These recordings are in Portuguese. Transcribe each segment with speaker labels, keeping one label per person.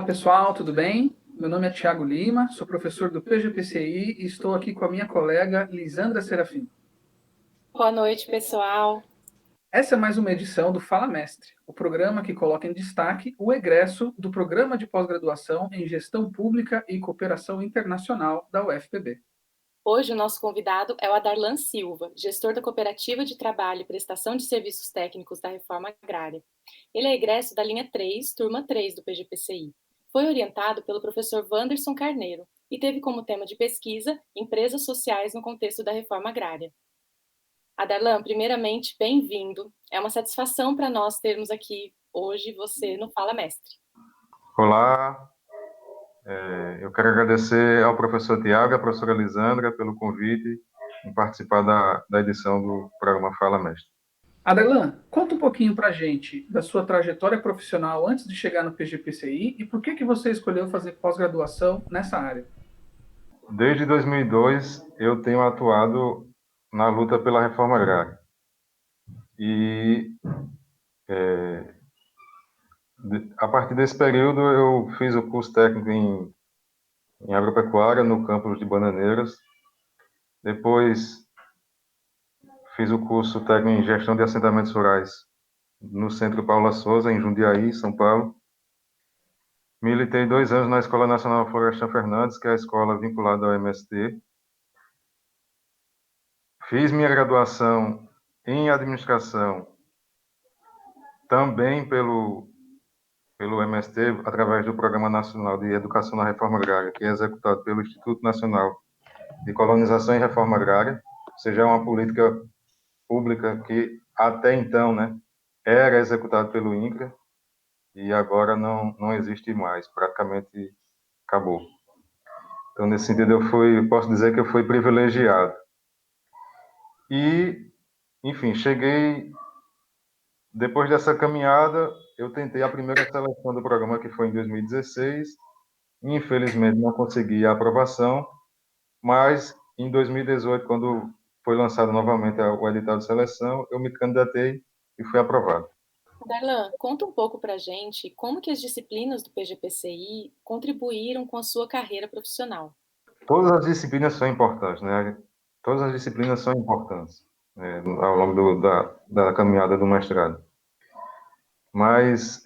Speaker 1: Pessoal, tudo bem? Meu nome é Tiago Lima, sou professor do PGPCI e estou aqui com a minha colega Lisandra Serafim.
Speaker 2: Boa noite, pessoal.
Speaker 1: Essa é mais uma edição do Fala Mestre, o programa que coloca em destaque o egresso do Programa de Pós-Graduação em Gestão Pública e Cooperação Internacional da UFPB.
Speaker 2: Hoje o nosso convidado é o Adarlan Silva, gestor da Cooperativa de Trabalho e Prestação de Serviços Técnicos da Reforma Agrária. Ele é egresso da linha 3, turma 3 do PGPCI. Foi orientado pelo professor Wanderson Carneiro e teve como tema de pesquisa empresas sociais no contexto da reforma agrária. Adarlan, primeiramente, bem-vindo. É uma satisfação para nós termos aqui hoje você no Fala Mestre.
Speaker 3: Olá, eu quero agradecer ao professor Tiago e à professora Lisandra pelo convite em participar da edição do programa Fala Mestre.
Speaker 1: Adarlan, conta um pouquinho pra gente da sua trajetória profissional antes de chegar no PGPCI e por que você escolheu fazer pós-graduação nessa área.
Speaker 3: Desde 2002, eu tenho atuado na luta pela reforma agrária. E a partir desse período, eu fiz o curso técnico em agropecuária no campus de Bananeiras. Depois, fiz o curso técnico em gestão de assentamentos rurais no Centro Paula Souza, em Jundiaí, São Paulo. Militei 2 anos na Escola Nacional Florestan Fernandes, que é a escola vinculada ao MST. Fiz minha graduação em administração também pelo MST, através do Programa Nacional de Educação na Reforma Agrária, que é executado pelo Instituto Nacional de Colonização e Reforma Agrária, ou seja, é uma política pública que até então, né, era executada pelo INCRA e agora não existe mais, praticamente acabou. Então, nesse sentido, posso dizer que eu fui privilegiado. E, enfim, depois dessa caminhada, eu tentei a primeira seleção do programa, que foi em 2016. Infelizmente, não consegui a aprovação, mas em 2018, quando foi lançado novamente o edital de seleção, eu me candidatei e fui aprovado.
Speaker 2: Darlan, conta um pouco para a gente como que as disciplinas do PGPCI contribuíram com a sua carreira profissional.
Speaker 3: Todas as disciplinas são importantes, né? Todas as disciplinas são importantes, né, ao longo da caminhada do mestrado. Mas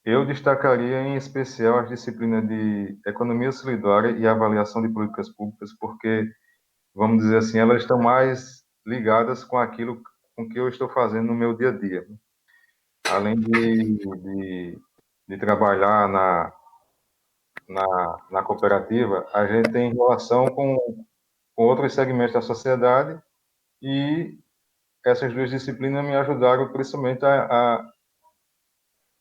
Speaker 3: eu destacaria em especial as disciplinas de economia solidária e avaliação de políticas públicas, porque, vamos dizer assim, elas estão mais ligadas com aquilo com que eu estou fazendo no meu dia a dia. Além de trabalhar na cooperativa, a gente tem relação com outros segmentos da sociedade e essas duas disciplinas me ajudaram principalmente a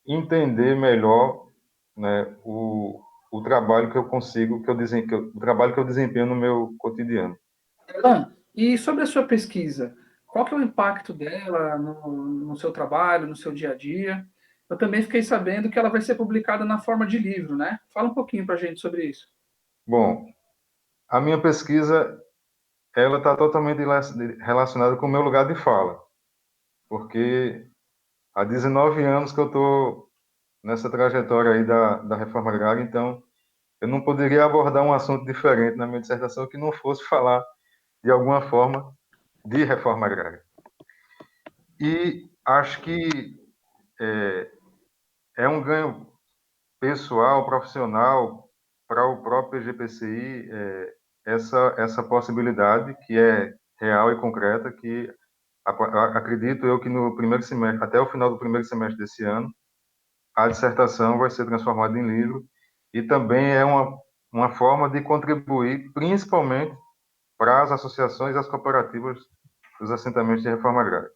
Speaker 3: entender melhor, né, o trabalho que eu consigo, o trabalho que eu desempenho no meu cotidiano.
Speaker 1: Adarlan, e sobre a sua pesquisa, qual que é o impacto dela no seu trabalho, no seu dia a dia? Eu também fiquei sabendo que ela vai ser publicada na forma de livro, né? Fala um pouquinho para a gente sobre isso.
Speaker 3: Bom, a minha pesquisa ela está totalmente relacionada com o meu lugar de fala, porque há 19 anos que eu estou nessa trajetória aí da reforma agrária, então eu não poderia abordar um assunto diferente na minha dissertação que não fosse falar, de alguma forma, de reforma agrária. E acho que é um ganho pessoal, profissional, para o próprio GPCI, essa possibilidade que é real e concreta, que acredito eu que no primeiro semestre, até o final do primeiro semestre desse ano, a dissertação vai ser transformada em livro e também é uma forma de contribuir, principalmente para as associações e as cooperativas dos assentamentos de reforma agrária.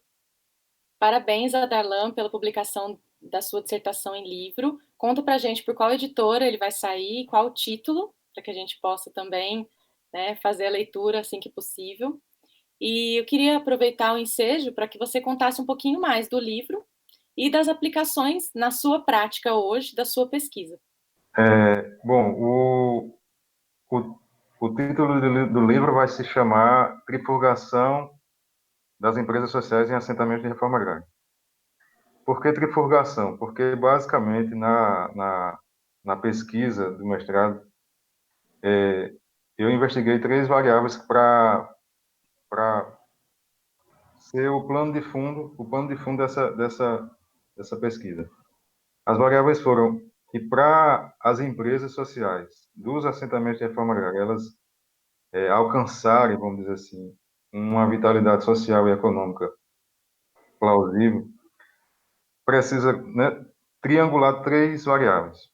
Speaker 2: Parabéns a Darlan pela publicação da sua dissertação em livro. Conta para a gente por qual editora ele vai sair, qual o título, para que a gente possa também, né, fazer a leitura assim que possível. E eu queria aproveitar o ensejo para que você contasse um pouquinho mais do livro e das aplicações na sua prática hoje, da sua pesquisa.
Speaker 3: Bom, o, o título do livro vai se chamar Trifurgação das Empresas Sociais em Assentamentos de Reforma Agrária. Por que trifurgação? Porque, basicamente, na na pesquisa do mestrado, eu investiguei 3 variáveis para ser o plano de fundo dessa pesquisa. As variáveis foram que para as empresas sociais dos assentamentos de reforma agrária, elas alcançarem, vamos dizer assim, uma vitalidade social e econômica plausível, precisa, né, triangular 3 variáveis,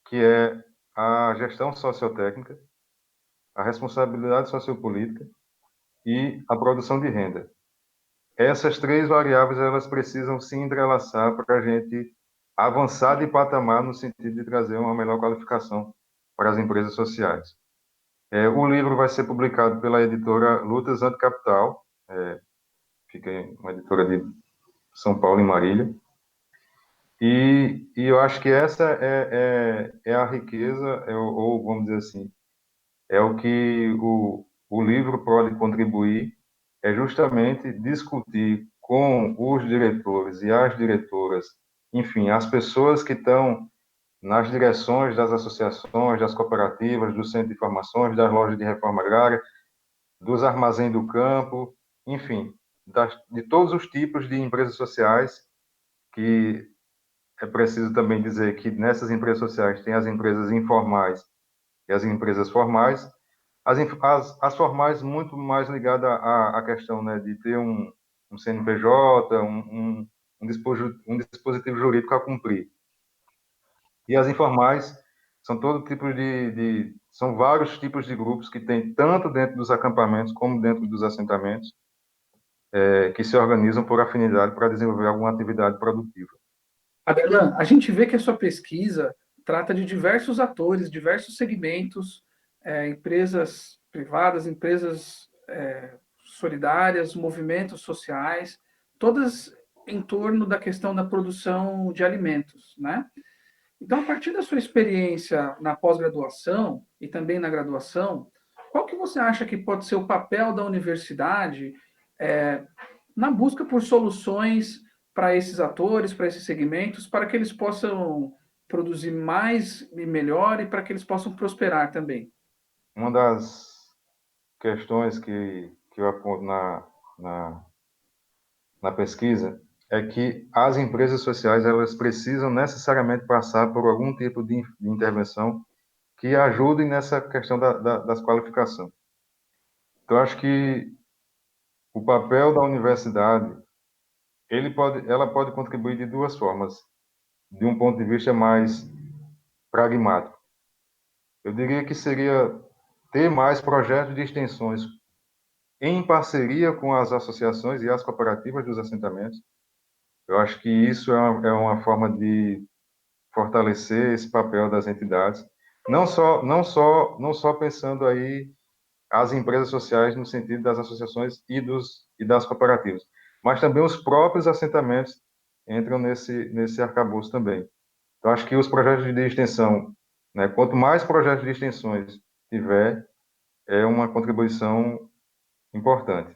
Speaker 3: que é a gestão sociotécnica, a responsabilidade sociopolítica e a produção de renda. Essas 3 variáveis, elas precisam se entrelaçar para a gente avançar de patamar no sentido de trazer uma melhor qualificação para as empresas sociais. O livro vai ser publicado pela editora Lutas Anticapital, fica uma editora de São Paulo e Marília, e eu acho que essa é a riqueza, ou vamos dizer assim, é o que o livro pode contribuir, é justamente discutir com os diretores e as diretoras, enfim, as pessoas que estão nas direções das associações, das cooperativas, do centro de informações, das lojas de reforma agrária, dos armazéns do campo, enfim, de todos os tipos de empresas sociais, que é preciso também dizer que nessas empresas sociais tem as empresas informais e as empresas formais, as formais muito mais ligadas à questão, né, de ter um CNPJ, um dispositivo jurídico a cumprir. E as informais são todo tipo são vários tipos de grupos que tem tanto dentro dos acampamentos como dentro dos assentamentos, que se organizam por afinidade para desenvolver alguma atividade produtiva.
Speaker 1: Adelan, a gente vê que a sua pesquisa trata de diversos atores, diversos segmentos, empresas privadas, empresas solidárias, movimentos sociais, todas em torno da questão da produção de alimentos, né? Então, a partir da sua experiência na pós-graduação e também na graduação, qual que você acha que pode ser o papel da universidade na busca por soluções para esses atores, para esses segmentos, para que eles possam produzir mais e melhor e para que eles possam prosperar também?
Speaker 3: Uma das questões que eu aponto na pesquisa é que as empresas sociais, elas precisam necessariamente passar por algum tipo de intervenção que ajude nessa questão das qualificações. Então, acho que o papel da universidade, ela pode contribuir de 2 formas, de um ponto de vista mais pragmático. Eu diria que seria ter mais projetos de extensões em parceria com as associações e as cooperativas dos assentamentos. Eu acho que isso é uma forma de fortalecer esse papel das entidades, não só pensando aí as empresas sociais no sentido das associações e das cooperativas, mas também os próprios assentamentos entram nesse arcabouço também. Então, acho que os projetos de extensão, né, quanto mais projetos de extensões tiver, é uma contribuição importante.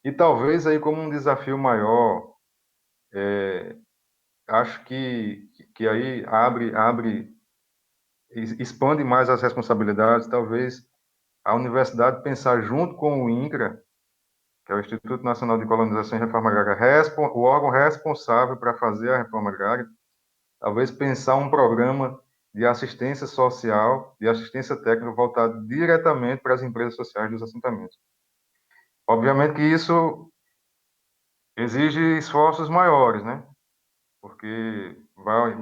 Speaker 3: E talvez aí como um desafio maior, acho que aí expande mais as responsabilidades, talvez a universidade pensar junto com o INCRA, que é o Instituto Nacional de Colonização e Reforma Agrária, o órgão responsável para fazer a reforma agrária, talvez pensar um programa de assistência social, de assistência técnica voltado diretamente para as empresas sociais dos assentamentos. Obviamente que isso exige esforços maiores, né? Porque vai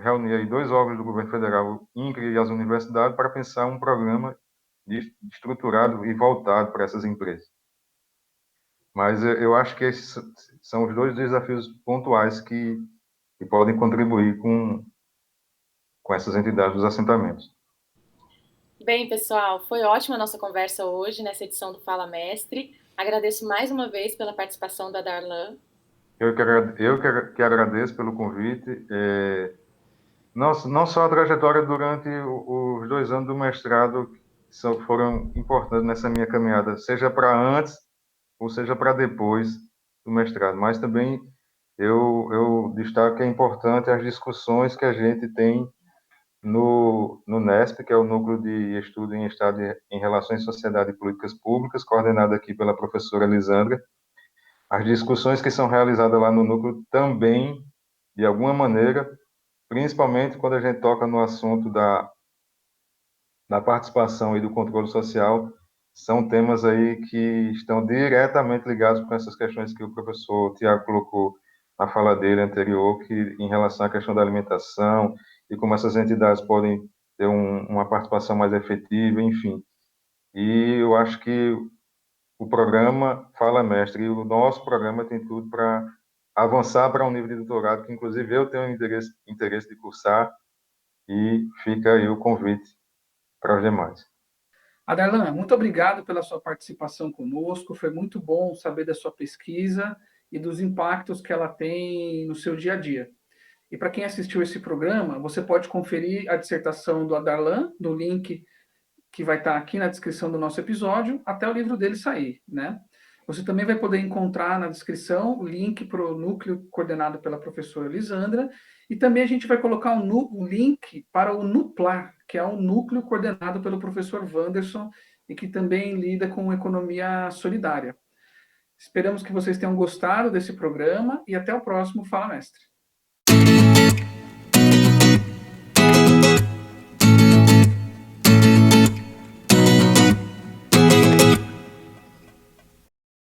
Speaker 3: reunir aí 2 órgãos do governo federal, o INCRA e as universidades, para pensar um programa estruturado e voltado para essas empresas. Mas eu acho que esses são os 2 desafios pontuais que podem contribuir com essas entidades dos assentamentos.
Speaker 2: Bem, pessoal, foi ótima a nossa conversa hoje nessa edição do Fala Mestre. Agradeço mais uma vez pela participação da Darlan.
Speaker 3: Eu que agradeço pelo convite. Não só a trajetória durante os 2 anos do mestrado foram importantes nessa minha caminhada, seja para antes ou seja para depois do mestrado, mas também eu destaco que é importante as discussões que a gente tem no NESP, que é o Núcleo de Estudo em Estado em Relações Sociedade e Políticas Públicas, coordenado aqui pela professora Lisandra. As discussões que são realizadas lá no núcleo também, de alguma maneira, principalmente quando a gente toca no assunto da participação e do controle social, são temas aí que estão diretamente ligados com essas questões que o professor Tiago colocou na fala dele anterior, que em relação à questão da alimentação e como essas entidades podem ter uma participação mais efetiva, enfim. E eu acho que o programa Fala Mestre e o nosso programa tem tudo para avançar para um nível de doutorado, que inclusive eu tenho interesse de cursar, e fica aí o convite para os demais.
Speaker 1: Adarlan, muito obrigado pela sua participação conosco. Foi muito bom saber da sua pesquisa e dos impactos que ela tem no seu dia a dia. E para quem assistiu esse programa, você pode conferir a dissertação do Adarlan, no link que vai estar aqui na descrição do nosso episódio, até o livro dele sair, né? Você também vai poder encontrar na descrição o link para o núcleo coordenado pela professora Lisandra, e também a gente vai colocar um link para o NUPLAR, que é um núcleo coordenado pelo professor Wanderson e que também lida com economia solidária. Esperamos que vocês tenham gostado desse programa e até o próximo Fala Mestre.